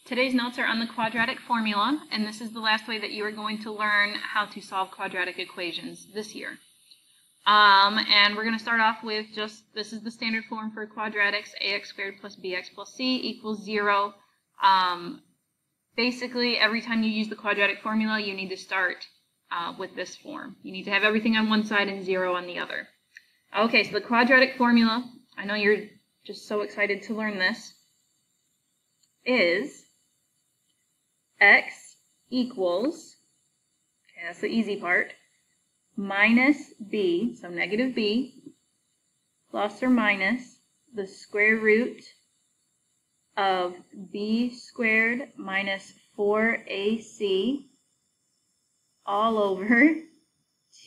Today's notes are on the quadratic formula, and this is the last way that you are going to learn how to solve quadratic equations this year. And we're going to start off with this is the standard form for quadratics, ax squared plus bx plus c equals 0. Basically, every time you use the quadratic formula, you need to start with this form. You need to have everything on one side and 0 on the other. Okay, so the quadratic formula, I know you're just so excited to learn this, is x equals, okay, that's the easy part, minus b, so negative b, plus or minus the square root of b squared minus 4ac all over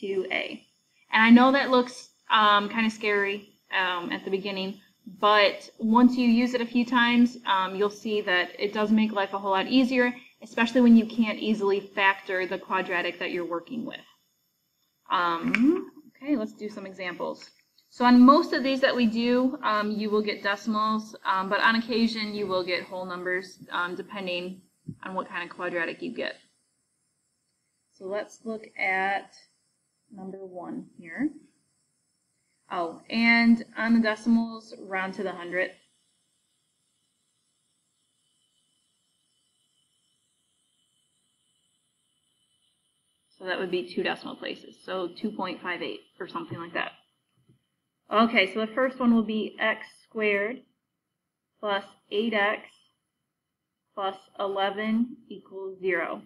2a. And I know that looks kind of scary at the beginning, but once you use it a few times, you'll see that it does make life a whole lot easier, especially when you can't easily factor the quadratic that you're working with. Okay, let's do some examples. So on most of these that we do, you will get decimals, but on occasion you will get whole numbers, depending on what kind of quadratic you get. So let's look at number 1 here. Oh, and on the decimals, round to the 100th. So that would be 2 decimal places, so 2.58 or something like that. Okay, so the first one will be x squared plus 8x plus 11 equals 0.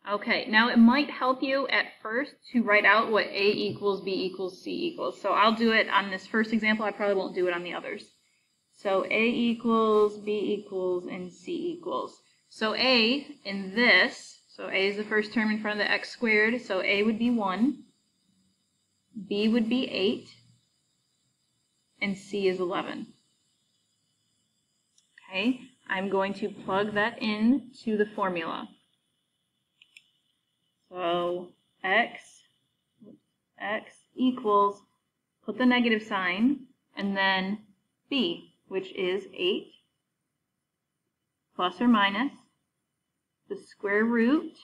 Okay, now it might help you at first to write out what a equals, b equals, c equals. So I'll do it on this first example. I probably won't do it on the others. So a equals, b equals, and c equals. So a in this, so a is the first term in front of the x squared, so a would be 1, b would be 8, and c is 11. Okay, I'm going to plug that in to the formula. So x equals, put the negative sign, and then b, which is 8, plus or minus the square root,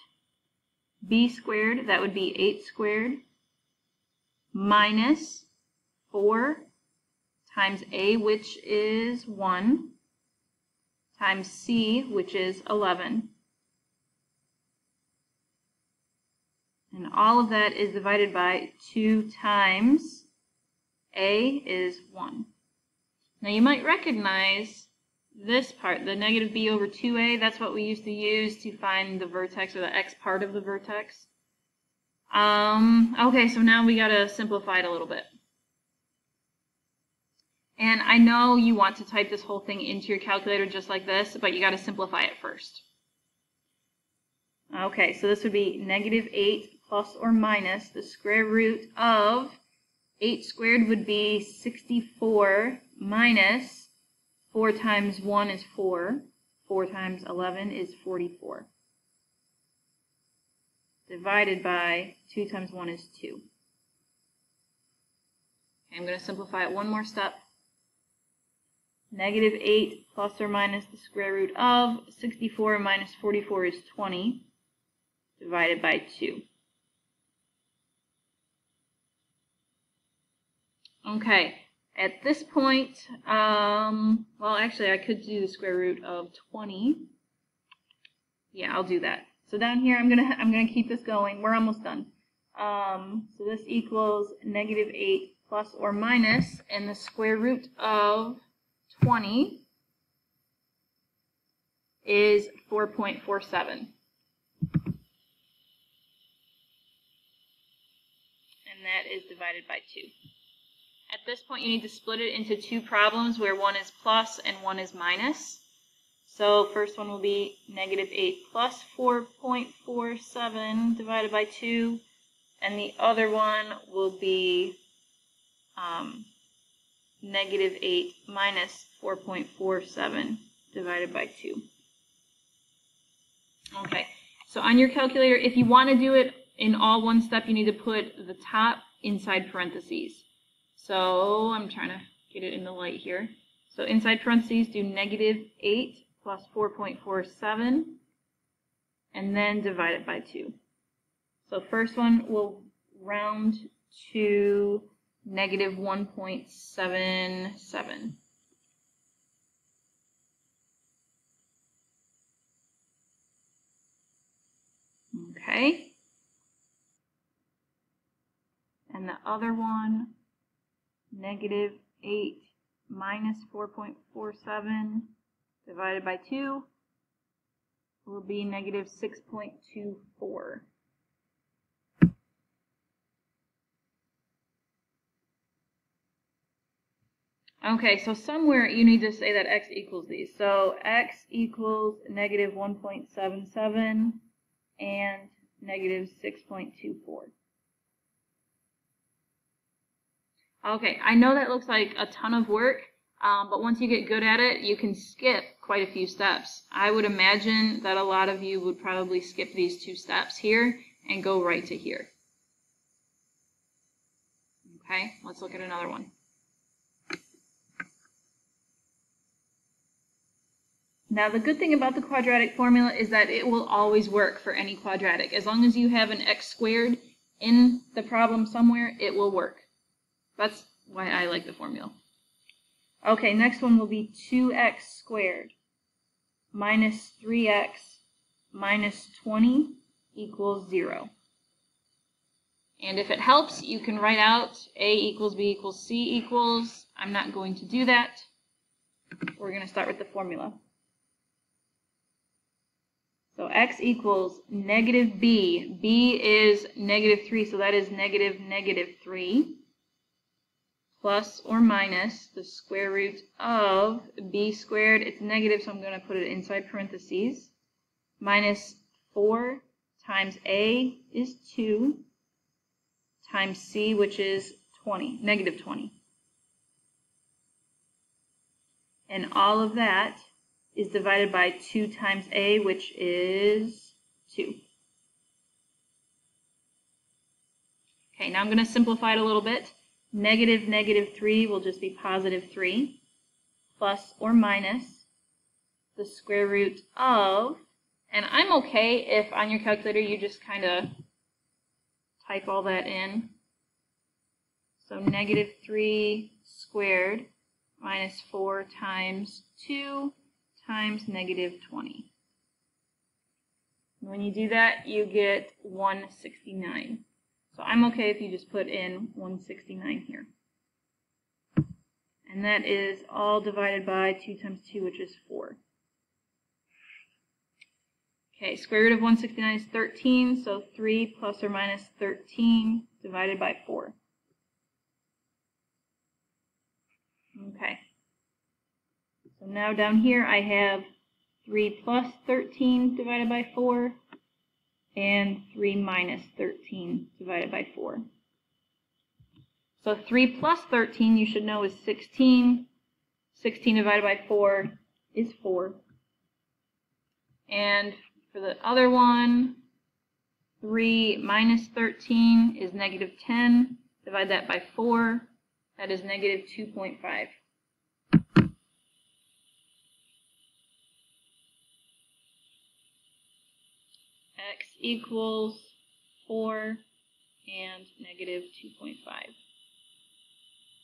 b squared, that would be 8 squared, minus 4 times a, which is 1, times c, which is 11. And all of that is divided by 2 times a is 1. Now you might recognize this part, the negative b over 2a, that's what we used to use to find the vertex or the x part of the vertex. Okay, so now we got to simplify it a little bit. And I know you want to type this whole thing into your calculator just like this, but you got to simplify it first. Okay, so this would be negative 8 plus or minus the square root of 8 squared would be 64 minus 4 times 1 is 4. 4 times 11 is 44. Divided by 2 times 1 is 2. Okay, I'm going to simplify it one more step. Negative 8 plus or minus the square root of 64 minus 44 is 20. Divided by 2. Okay, at this point, well, actually, I could do the square root of 20. Yeah, I'll do that. So down here, I'm gonna keep this going. We're almost done. So this equals negative 8 plus or minus, and the square root of 20 is 4.47. And that is divided by 2. At this point, you need to split it into 2 problems where one is plus and one is minus. So first one will be negative 8 plus 4.47 divided by 2, and the other one will be negative 8 minus 4.47 divided by 2. Okay, so on your calculator, if you want to do it in all one step, you need to put the top inside parentheses. So I'm trying to get it in the light here. So inside parentheses, do negative 8 plus 4.47, and then divide it by 2. So first one will round to negative 1.77. Okay. And the other one, negative 8 minus 4.47 divided by 2 will be negative 6.24. Okay, so somewhere you need to say that x equals these. So x equals negative 1.77 and negative 6.24. Okay, I know that looks like a ton of work, but once you get good at it, you can skip quite a few steps. I would imagine that a lot of you would probably skip these 2 steps here and go right to here. Okay, let's look at another one. Now, the good thing about the quadratic formula is that it will always work for any quadratic. As long as you have an x squared in the problem somewhere, it will work. That's why I like the formula. Okay, next one will be 2x squared minus 3x minus 20 equals 0. And if it helps, you can write out a equals b equals c equals. I'm not going to do that. We're going to start with the formula. So x equals negative b. b is negative 3, so that is negative 3. Plus or minus the square root of b squared. It's negative, so I'm going to put it inside parentheses. Minus 4 times a is 2 times c, which is 20, negative 20. And all of that is divided by 2 times a, which is 2. Okay, now I'm going to simplify it a little bit. Negative 3 will just be positive 3, plus or minus the square root of, and I'm okay if on your calculator you just kind of type all that in. So negative 3 squared minus 4 times 2 times negative 20. And when you do that, you get 169. So I'm okay if you just put in 169 here. And that is all divided by 2 times 2, which is 4. Okay, square root of 169 is 13, so 3 plus or minus 13 divided by 4. Okay. So now down here I have 3 plus 13 divided by 4. And 3 minus 13 divided by 4. So 3 plus 13, you should know, is 16. 16 divided by 4 is 4. And for the other one, 3 minus 13 is negative 10. Divide that by 4. That is negative 2.5. X equals 4 and negative 2.5.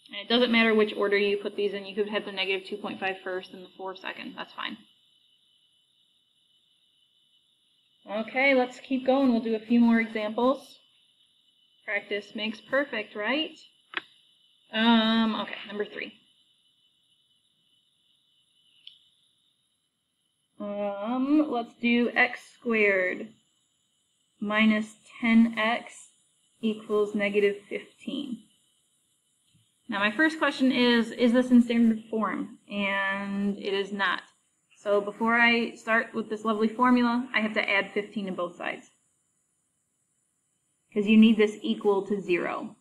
And it doesn't matter which order you put these in. You could have the negative 2.5 first and the 4 second. That's fine. Okay, let's keep going. We'll do a few more examples. Practice makes perfect, right? Okay, number 3. Let's do x squared minus 10x equals negative 15. Now my first question is this in standard form? And it is not. So before I start with this lovely formula, I have to add 15 to both sides. Because you need this equal to 0.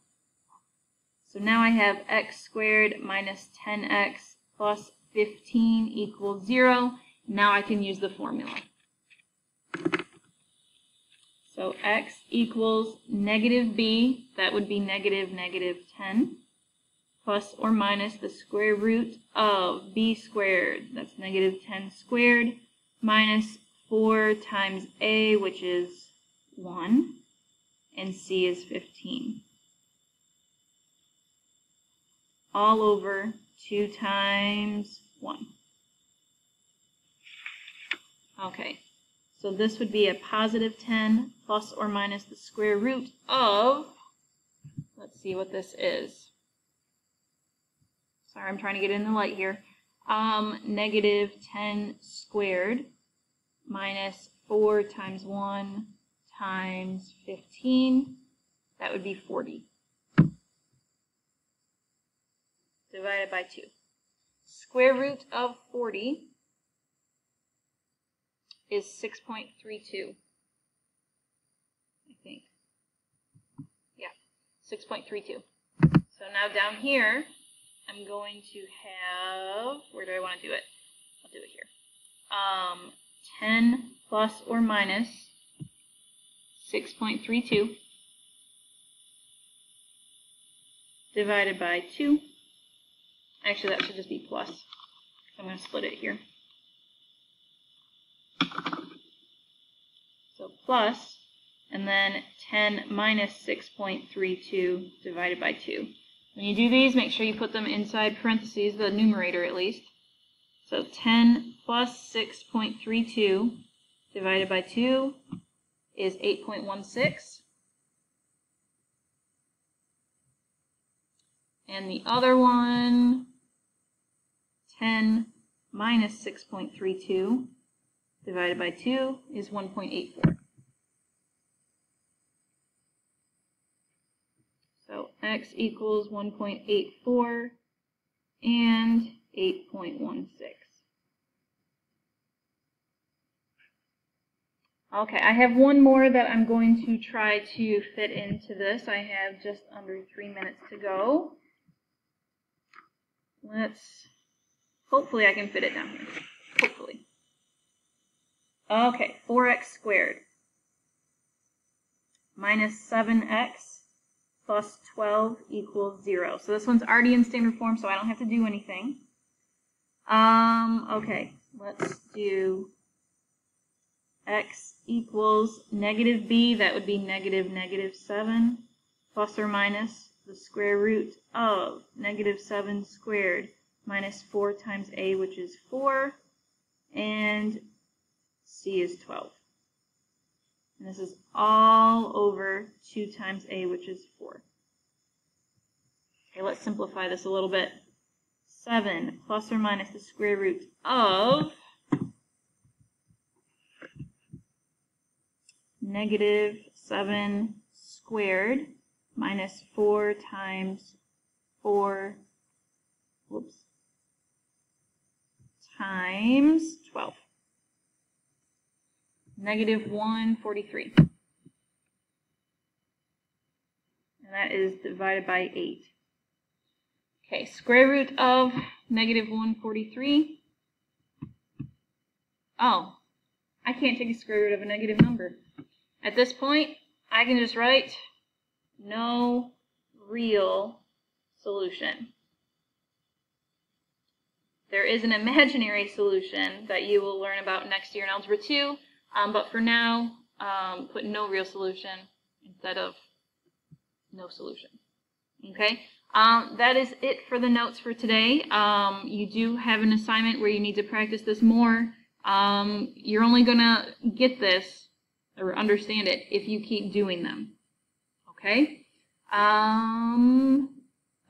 So now I have x squared minus 10x plus 15 equals 0. Now I can use the formula. So x equals negative b, that would be negative 10, plus or minus the square root of b squared, that's negative 10 squared, minus 4 times a, which is 1, and c is 15. All over 2 times 1. Okay, so this would be a positive 10 plus or minus the square root of, let's see what this is. Sorry, I'm trying to get in the light here. Negative 10 squared minus 4 times 1 times 15. That would be 40. Divided by 2. Square root of 40 is 6.32. I think. Yeah, 6.32. So now down here, I'm going to have, where do I want to do it? I'll do it here. 10 plus or minus 6.32 divided by 2. Actually, that should just be plus. I'm going to split it here. So plus, and then 10 minus 6.32 divided by 2. When you do these, make sure you put them inside parentheses, the numerator at least. So 10 plus 6.32 divided by 2 is 8.16. And the other one, 10 minus 6.32 divided by 2 is 1.84. So x equals 1.84 and 8.16. Okay, I have one more that I'm going to try to fit into this. I have just under 3 minutes to go. Hopefully I can fit it down here. Hopefully. Okay, 4x squared minus 7x plus 12 equals 0. So this one's already in standard form, so I don't have to do anything. Okay, let's do x equals negative b, that would be negative 7, plus or minus the square root of negative 7 squared minus 4 times a, which is 4, and c is 12. And this is all over 2 times a, which is 4. Okay, let's simplify this a little bit. 7 plus or minus the square root of negative 7 squared minus 4 times 4, times 12. Negative 143. And that is divided by 8. Okay, square root of negative 143. Oh, I can't take a square root of a negative number. At this point, I can just write no real solution. There is an imaginary solution that you will learn about next year in Algebra 2, but for now, put no real solution instead of no solution. Okay, that is it for the notes for today. You do have an assignment where you need to practice this more. You're only going to get this or understand it if you keep doing them. Okay?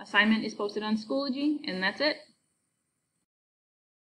Assignment is posted on Schoology, and that's it.